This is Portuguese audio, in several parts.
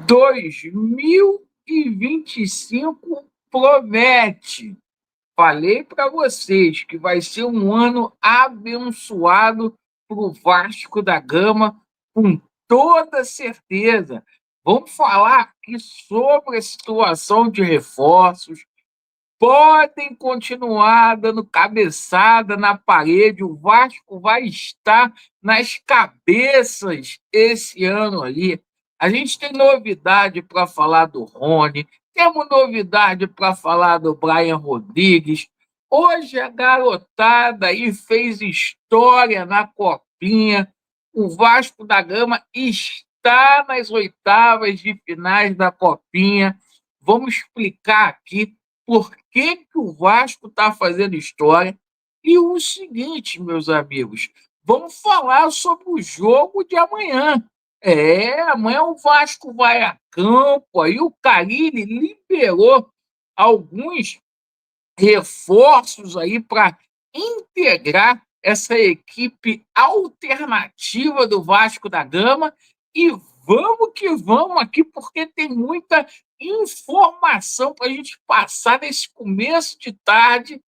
2025 promete. Falei para vocês que vai ser um ano abençoado para o Vasco da Gama, com toda certeza. Vamos falar aqui sobre a situação de reforços. Podem continuar dando cabeçada na parede, o Vasco vai estar nas cabeças esse ano ali. A gente tem novidade para falar do Rony, temos novidade para falar do Brian Rodrigues. Hoje a garotada aí fez história na Copinha. O Vasco da Gama está nas oitavas de finais da Copinha. Vamos explicar aqui por que o Vasco está fazendo história. E o seguinte, meus amigos, vamos falar sobre o jogo de amanhã. Amanhã o Vasco vai a campo, aí o Carille liberou alguns reforços aí para integrar essa equipe alternativa do Vasco da Gama e vamos que vamos aqui, porque tem muita informação para a gente passar nesse começo de tarde,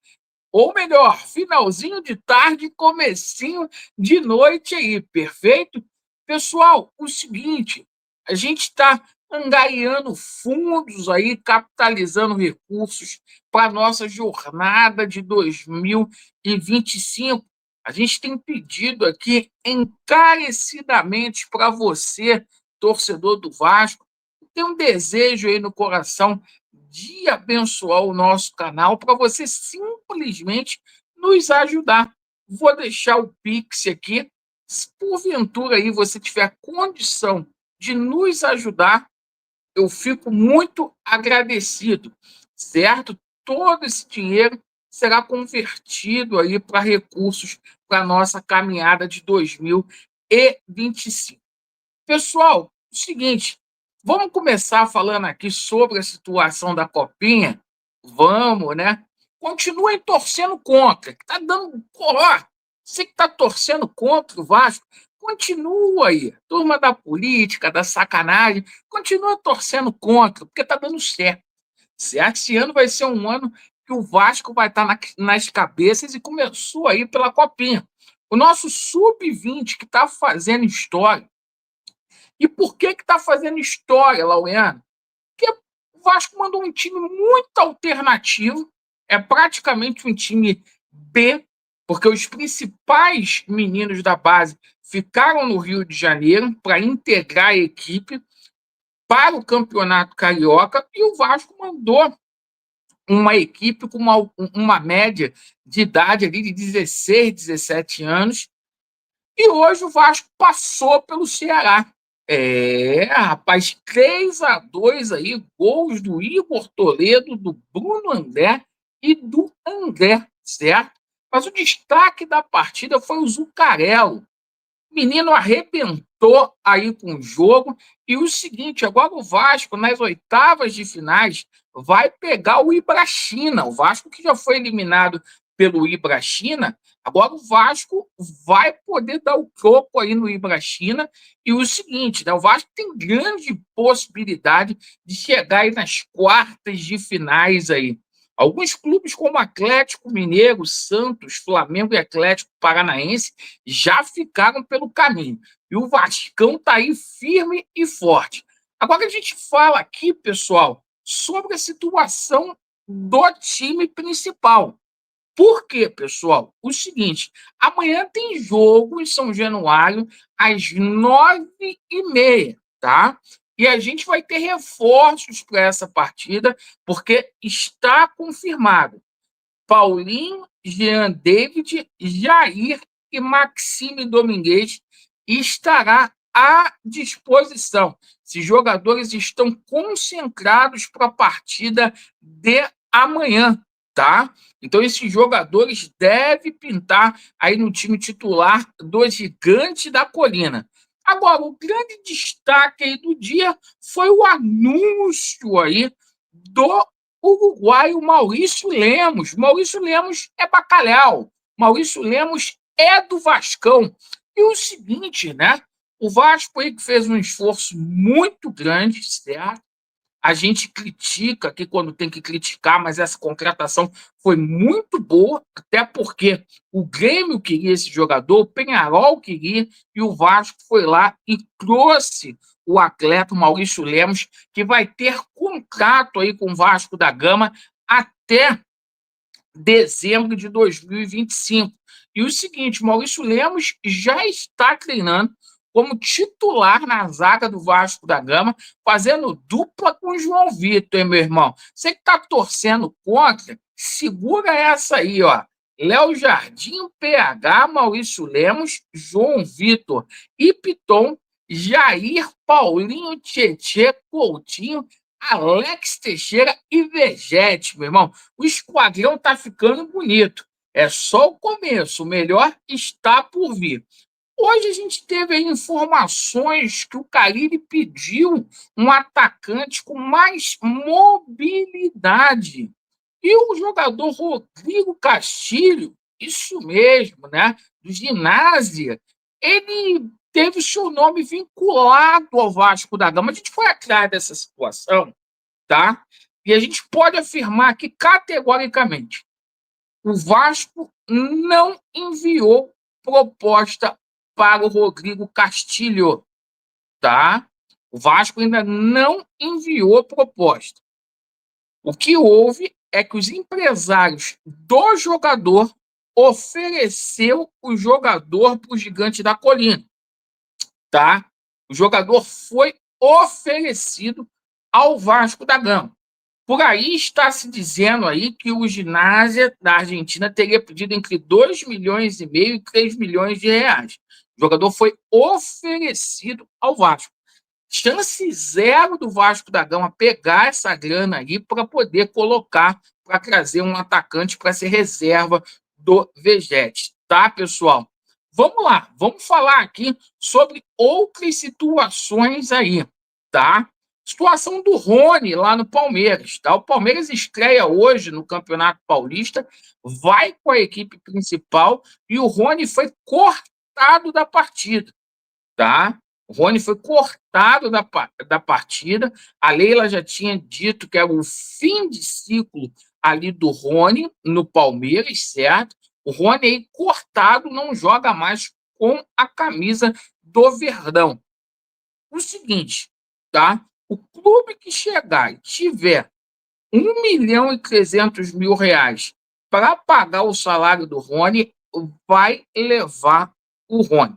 ou melhor, finalzinho de tarde, comecinho de noite aí, perfeito? Pessoal, o seguinte, a gente está angariando fundos aí, capitalizando recursos para a nossa jornada de 2025. A gente tem pedido aqui encarecidamente para você, torcedor do Vasco, tem um desejo aí no coração de abençoar o nosso canal para você simplesmente nos ajudar. Vou deixar o Pix aqui. Se porventura aí você tiver condição de nos ajudar, eu fico muito agradecido, certo? Todo esse dinheiro será convertido aí para recursos para a nossa caminhada de 2025. Pessoal, o seguinte, vamos começar falando aqui sobre a situação da Copinha? Vamos, né? Continuem torcendo contra, que tá dando. Ó, você que está torcendo contra o Vasco, continua aí. Turma da política, da sacanagem, continua torcendo contra, porque tá dando certo. Certo? Esse ano vai ser um ano que o Vasco vai estar nas cabeças e começou aí pela Copinha. O nosso sub-20 que está fazendo história. E por que está fazendo história, Laureano? Porque o Vasco mandou um time muito alternativo, é praticamente um time B, porque os principais meninos da base ficaram no Rio de Janeiro para integrar a equipe para o Campeonato Carioca e o Vasco mandou uma equipe com uma média de idade ali de 16, 17 anos e hoje o Vasco passou pelo Ceará. Rapaz, 3-2 aí, gols do Igor Toledo, do Bruno André e do André, certo? Mas o destaque da partida foi o Zucarello. O menino arrebentou aí com o jogo. E o seguinte, agora o Vasco, nas oitavas de finais, vai pegar o Ibrachina. O Vasco que já foi eliminado pelo Ibrachina, agora o Vasco vai poder dar o troco aí no Ibrachina. E o seguinte, né, o Vasco tem grande possibilidade de chegar aí nas quartas de finais aí. Alguns clubes como Atlético Mineiro, Santos, Flamengo e Atlético Paranaense já ficaram pelo caminho. E o Vascão está aí firme e forte. Agora a gente fala aqui, pessoal, sobre a situação do time principal. Por quê, pessoal? O seguinte, amanhã tem jogo em São Januário às 9h30, tá? E a gente vai ter reforços para essa partida, porque está confirmado. Paulinho, Jean David, Jair e Maxime Domingues estará à disposição. Esses jogadores estão concentrados para a partida de amanhã, tá? Então, esses jogadores devem pintar aí no time titular do Gigante da Colina. Agora, o grande destaque aí do dia foi o anúncio aí do uruguaio Maurício Lemos. Maurício Lemos é bacalhau. Maurício Lemos é do Vascão. E o seguinte, né? O Vasco aí que fez um esforço muito grande, certo? A gente critica aqui quando tem que criticar, mas essa contratação foi muito boa, até porque o Grêmio queria esse jogador, o Peñarol queria, e o Vasco foi lá e trouxe o atleta Maurício Lemos, que vai ter contrato aí com o Vasco da Gama até dezembro de 2025. E o seguinte, Maurício Lemos já está treinando como titular na zaga do Vasco da Gama, fazendo dupla com o João Vitor, hein, meu irmão? Você que está torcendo contra, segura essa aí, ó. Léo Jardim, PH, Maurício Lemos, João Vitor e Piton, Jair, Paulinho, Tietê, Coutinho, Alex Teixeira e Vegete, meu irmão. O esquadrão tá ficando bonito. É só o começo, o melhor está por vir. Hoje a gente teve aí informações que o Carille pediu um atacante com mais mobilidade. E o jogador Rodrigo Castilho, isso mesmo, né? Do Ginásio, ele teve o seu nome vinculado ao Vasco da Gama. A gente foi atrás dessa situação, tá? E a gente pode afirmar que categoricamente o Vasco não enviou proposta para o Rodrigo Castilho, tá? O Vasco ainda não enviou proposta. O que houve é que os empresários do jogador ofereceu o jogador para o Gigante da Colina, tá? O jogador foi oferecido ao Vasco da Gama. Por aí está se dizendo aí que o Ginásio da Argentina teria pedido entre 2,5 milhões e 3 milhões de reais. O jogador foi oferecido ao Vasco. Chance zero do Vasco da Gama pegar essa grana aí para poder colocar, para trazer um atacante para ser reserva do Vegete, tá, pessoal? Vamos lá, vamos falar aqui sobre outras situações aí, tá? Situação do Rony lá no Palmeiras, tá? O Palmeiras estreia hoje no Campeonato Paulista, vai com a equipe principal e o Rony foi cortado da partida, tá? O Rony foi cortado da partida. A Leila já tinha dito que era o fim de ciclo ali do Rony no Palmeiras, certo? O Rony aí cortado, não joga mais com a camisa do Verdão. O seguinte, tá? O clube que chegar e tiver 1,3 milhão para pagar o salário do Rony vai levar o Rony,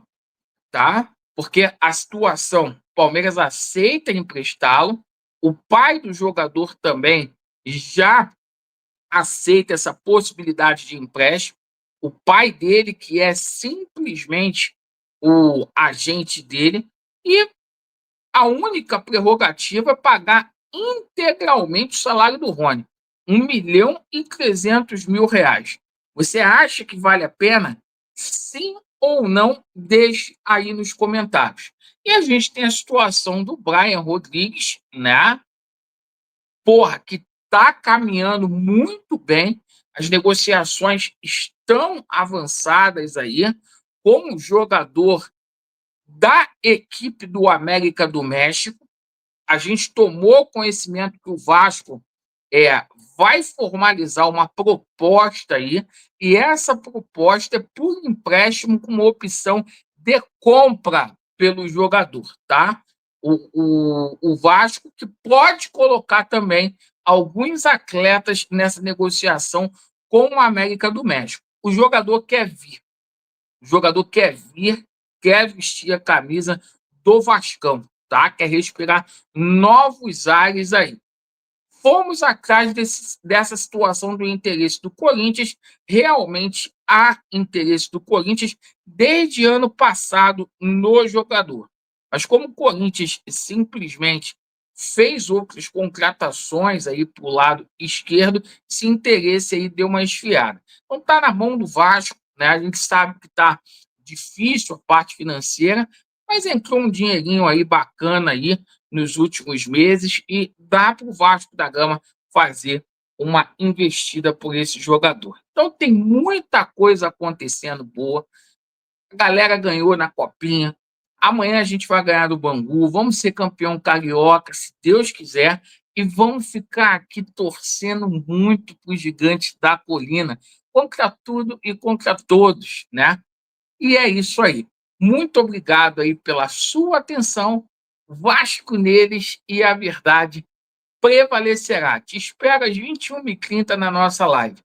tá? Porque a situação, o Palmeiras aceita emprestá-lo, o pai do jogador também já aceita essa possibilidade de empréstimo, o pai dele, que é simplesmente o agente dele, e a única prerrogativa é pagar integralmente o salário do Rony, 1,3 milhão. Você acha que vale a pena? Sim ou não? Deixe aí nos comentários. E a gente tem a situação do Brian Rodrigues, né? Porra, que tá caminhando muito bem. As negociações estão avançadas aí. Como jogador da equipe do América do México, a gente tomou conhecimento que o Vasco vai formalizar uma proposta aí, e essa proposta é por empréstimo com uma opção de compra pelo jogador, tá? O Vasco que pode colocar também alguns atletas nessa negociação com o América do México. O jogador quer vir, o jogador quer vir, quer vestir a camisa do Vascão, tá? Quer respirar novos ares aí. Fomos atrás dessa situação do interesse do Corinthians. Realmente há interesse do Corinthians desde ano passado no jogador. Mas como o Corinthians simplesmente fez outras contratações aí para o lado esquerdo, esse interesse aí deu uma esfriada. Então está na mão do Vasco, né? A gente sabe que está difícil a parte financeira, mas entrou um dinheirinho aí bacana aí nos últimos meses e dá para o Vasco da Gama fazer uma investida por esse jogador. Então tem muita coisa acontecendo boa. A galera ganhou na Copinha, Amanhã a gente vai ganhar do Bangu, vamos ser campeão carioca, se Deus quiser, e vamos ficar aqui torcendo muito para os gigantes da colina, contra tudo e contra todos, né? E é isso aí. Muito obrigado aí pela sua atenção. Vasco neles e a verdade prevalecerá. Te espero às 21h30 na nossa live.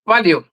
Valeu!